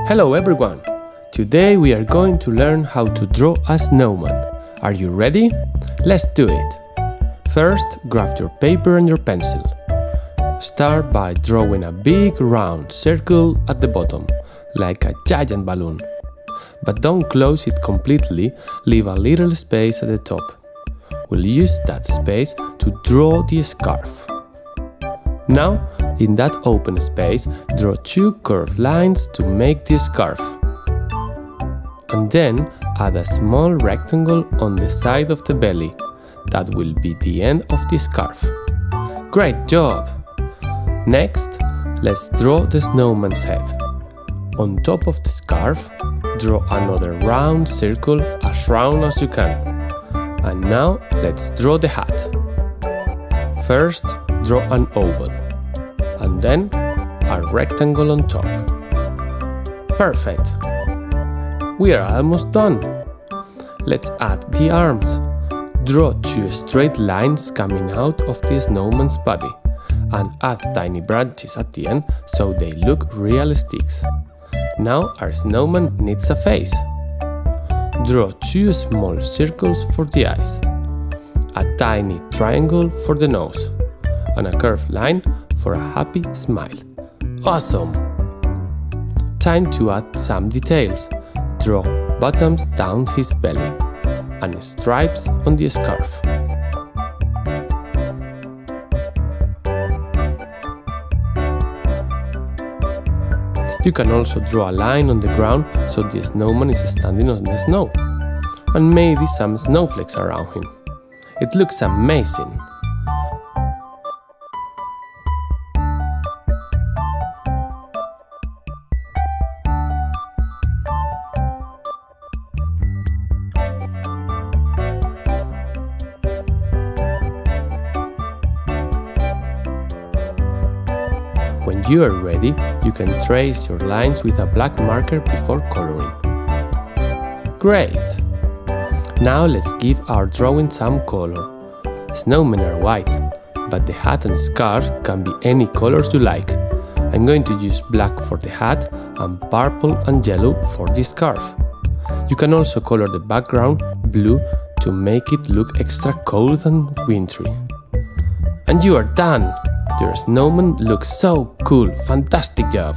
Hello everyone! Today we are going to learn how to draw a snowman. Are you ready? Let's do it! First, grab your paper and your pencil. Start by drawing a big round circle at the bottom, like a giant balloon. But don't close it completely, leave a little space at the top. We'll use that space to draw the scarf. Now, in that open space, draw two curved lines to make the scarf. And then add a small rectangle on the side of the belly. That will be the end of the scarf. Great job! Next, let's draw the snowman's head. On top of the scarf, draw another round circle as round as you can. And now, let's draw the hat. First, draw an oval, and then a rectangle on top. Perfect! We are almost done. Let's add the arms. Draw two straight lines coming out of the snowman's body and add tiny branches at the end so they look realistic. Now our snowman needs a face. Draw two small circles for the eyes, a tiny triangle for the nose, and a curved line for a happy smile. Awesome! Time to add some details. Draw buttons down his belly and stripes on the scarf. You can also draw a line on the ground so the snowman is standing on the snow, and maybe some snowflakes around him. It looks amazing! When you are ready, you can trace your lines with a black marker before coloring. Great! Now let's give our drawing some color. Snowmen are white, but the hat and scarf can be any colors you like. I'm going to use black for the hat and purple and yellow for the scarf. You can also color the background blue to make it look extra cold and wintry. And you are done! Your snowman looks so cool! Fantastic job!